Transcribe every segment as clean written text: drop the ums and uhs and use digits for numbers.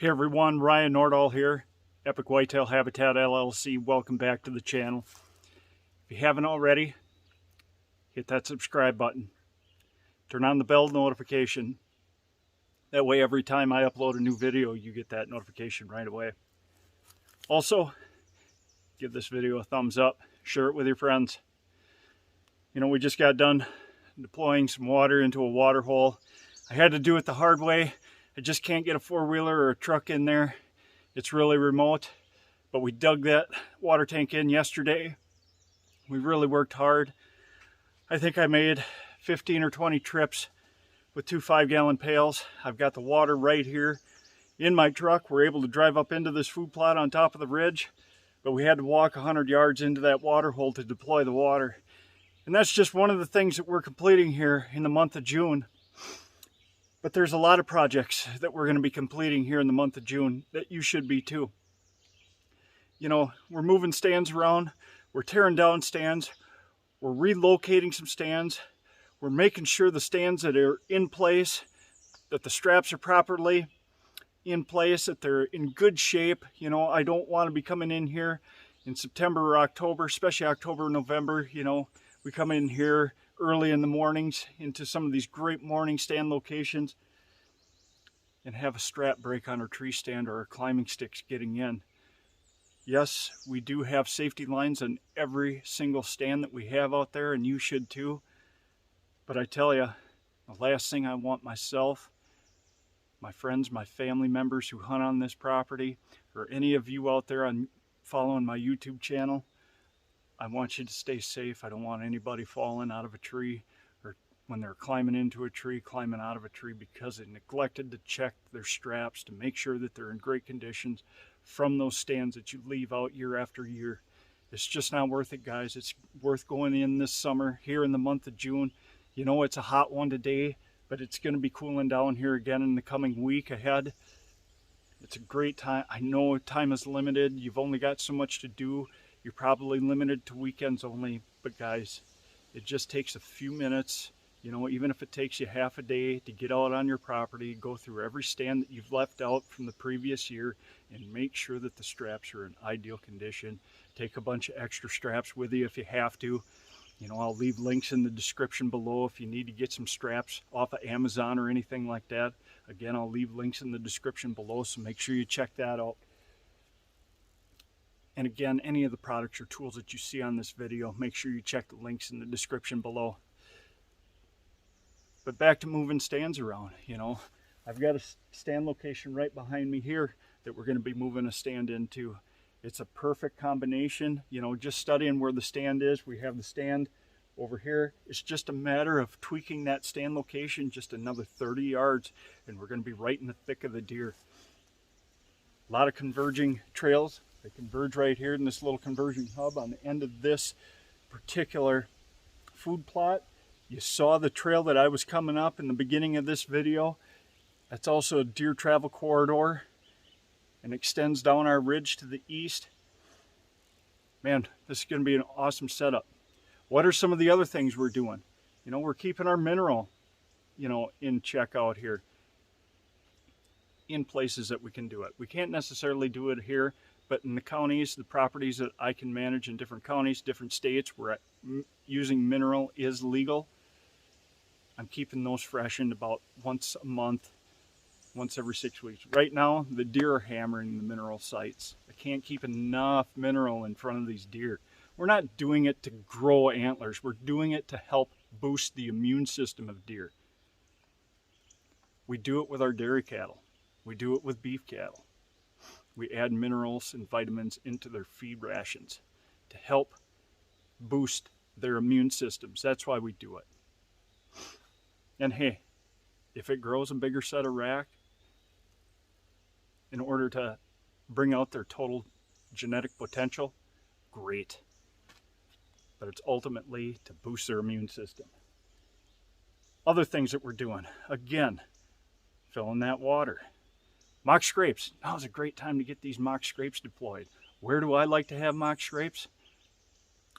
Hey everyone, Ryan Nordahl here, Epic Whitetail Habitat LLC. Welcome back to the channel. If you haven't already, hit that subscribe button. Turn on the bell notification. That way every time I upload a new video, you get that notification right away. Also, give this video a thumbs up. Share it with your friends. You know, we just got done deploying some water into a water hole. I had to do it the hard way. I just can't get a four-wheeler or a truck in there. It's really remote, but we dug that water tank in yesterday. We really worked hard. I think I made 15 or 20 trips with two 5-gallon pails. I've got the water right here in my truck. We're able to drive up into this food plot on top of the ridge, but we had to walk 100 yards into that water hole to deploy the water. And that's just one of the things that we're completing here in the month of June. But there's a lot of projects that we're going to be completing here in the month of June that you should be too. You know, we're moving stands around, we're tearing down stands, we're relocating some stands, we're making sure the stands that are in place, that the straps are properly in place, that they're in good shape. You know, I don't want to be coming in here in September or October, especially October and November. You know, we come in here early in the mornings into some of these great morning stand locations and have a strap break on our tree stand or our climbing sticks getting in. Yes, we do have safety lines on every single stand that we have out there, and you should too. But I tell you, the last thing I want myself, my friends, my family members who hunt on this property, or any of you out there on following my YouTube channel, I want you to stay safe. I don't want anybody falling out of a tree or when they're climbing into a tree, climbing out of a tree because they neglected to check their straps to make sure that they're in great conditions from those stands that you leave out year after year. It's just not worth it, guys. It's worth going in this summer here in the month of June. You know, it's a hot one today, but it's going to be cooling down here again in the coming week ahead. It's a great time. I know time is limited. You've only got so much to do. You're probably limited to weekends only, but guys, it just takes a few minutes, you know, even if it takes you half a day to get out on your property, go through every stand that you've left out from the previous year and make sure that the straps are in ideal condition. Take a bunch of extra straps with you if you have to. You know, I'll leave links in the description below if you need to get some straps off of Amazon or anything like that. Again, I'll leave links in the description below, so make sure you check that out. And again, any of the products or tools that you see on this video, make sure you check the links in the description below. But back to moving stands around, you know. I've got a stand location right behind me here that we're going to be moving a stand into. It's a perfect combination, you know, just studying where the stand is. We have the stand over here. It's just a matter of tweaking that stand location just another 30 yards, and we're going to be right in the thick of the deer. A lot of converging trails. They converge right here in this little conversion hub on the end of this particular food plot. You saw the trail that I was coming up in the beginning of this video. That's also a deer travel corridor and extends down our ridge to the east. Man, this is going to be an awesome setup. What are some of the other things we're doing? You know, we're keeping our mineral, you know, in check out here in places that we can do it. We can't necessarily do it here, but in the counties, the properties that I can manage in different counties, different states where using mineral is legal, I'm keeping those fresh in about once a month, once every 6 weeks. Right now, the deer are hammering the mineral sites. I can't keep enough mineral in front of these deer. We're not doing it to grow antlers. We're doing it to help boost the immune system of deer. We do it with our dairy cattle. We do it with beef cattle. We add minerals and vitamins into their feed rations to help boost their immune systems. That's why we do it. And hey, if it grows a bigger set of rack in order to bring out their total genetic potential, great. But it's ultimately to boost their immune system. Other things that we're doing, again, filling that water. Mock scrapes. Now's a great time to get these mock scrapes deployed. Where do I like to have mock scrapes?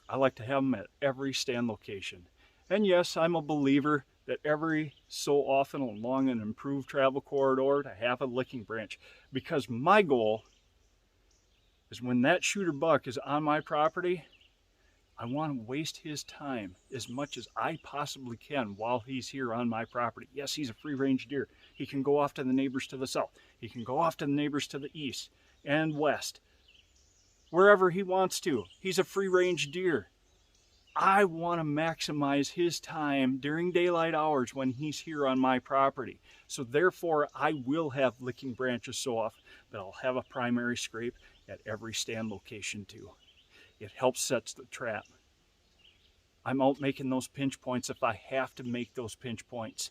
I like to have them at every stand location. And yes, I'm a believer that every so often along an improved travel corridor to have a licking branch, because my goal is when that shooter buck is on my property, I want to waste his time as much as I possibly can while he's here on my property. Yes, he's a free-range deer. He can go off to the neighbors to the south. He can go off to the neighbors to the east and west, wherever he wants to. He's a free-range deer. I want to maximize his time during daylight hours when he's here on my property. So therefore, I will have licking branches so often, but I'll have a primary scrape at every stand location too. It helps set the trap. I'm out making those pinch points if I have to make those pinch points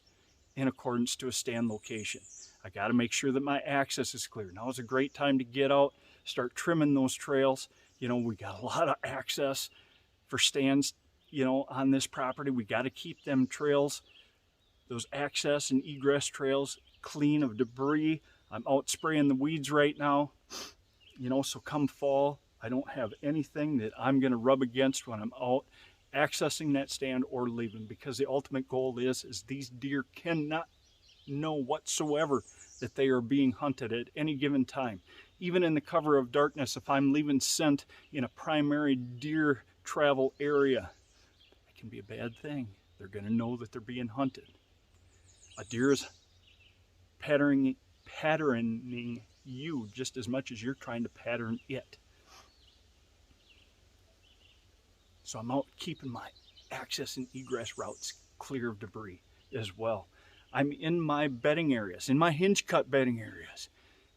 in accordance to a stand location. I got to make sure that my access is clear. Now is a great time to get out, start trimming those trails. You know, we got a lot of access for stands, you know, on this property. We got to keep them trails, those access and egress trails, clean of debris. I'm out spraying the weeds right now, you know, so come fall, I don't have anything that I'm going to rub against when I'm out accessing that stand or leaving, because the ultimate goal is these deer cannot know whatsoever that they are being hunted at any given time. Even in the cover of darkness, if I'm leaving scent in a primary deer travel area, it can be a bad thing. They're going to know that they're being hunted. A deer is patterning you just as much as you're trying to pattern it. So I'm out keeping my access and egress routes clear of debris as well. I'm in my bedding areas, in my hinge cut bedding areas,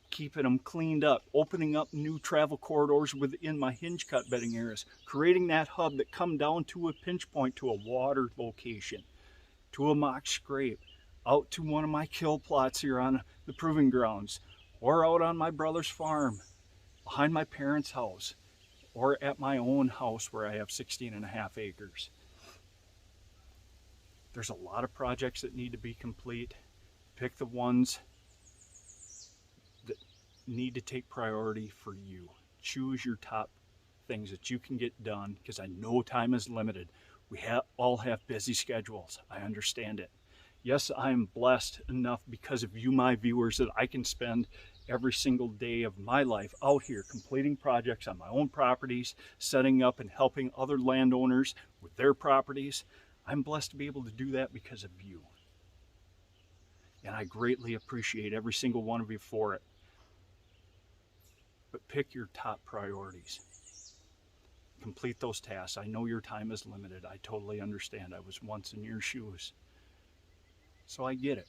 keeping them cleaned up, opening up new travel corridors within my hinge cut bedding areas, creating that hub that come down to a pinch point, to a water location, to a mock scrape, out to one of my kill plots here on the proving grounds, or out on my brother's farm, behind my parents' house, or at my own house where I have 16.5 acres. There's a lot of projects that need to be complete. Pick the ones that need to take priority for you. Choose your top things that you can get done, because I know time is limited. We all have busy schedules. I understand it. Yes, I'm blessed enough because of you, my viewers, that I can spend every single day of my life out here completing projects on my own properties, setting up and helping other landowners with their properties. I'm blessed to be able to do that because of you. And I greatly appreciate every single one of you for it. But pick your top priorities. Complete those tasks. I know your time is limited. I totally understand. I was once in your shoes. So I get it.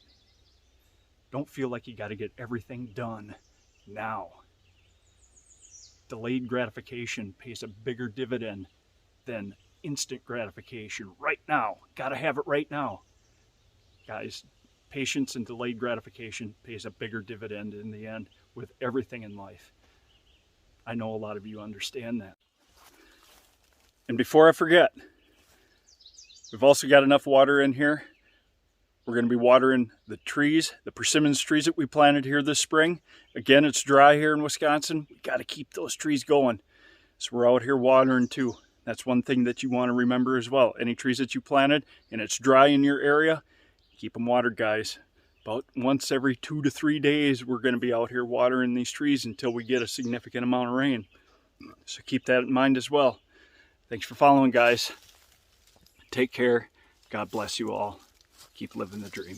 Don't feel like you got to get everything done now. Delayed gratification pays a bigger dividend than instant gratification right now. Got to have it right now. Guys, patience and delayed gratification pays a bigger dividend in the end with everything in life. I know a lot of you understand that. And before I forget, we've also got enough water in here. We're going to be watering the trees, the persimmons trees that we planted here this spring. Again, it's dry here in Wisconsin. We got to keep those trees going. So we're out here watering too. That's one thing that you want to remember as well. Any trees that you planted and it's dry in your area, keep them watered, guys. About once every 2 to 3 days, we're going to be out here watering these trees until we get a significant amount of rain. So keep that in mind as well. Thanks for following, guys. Take care. God bless you all. Keep living the dream.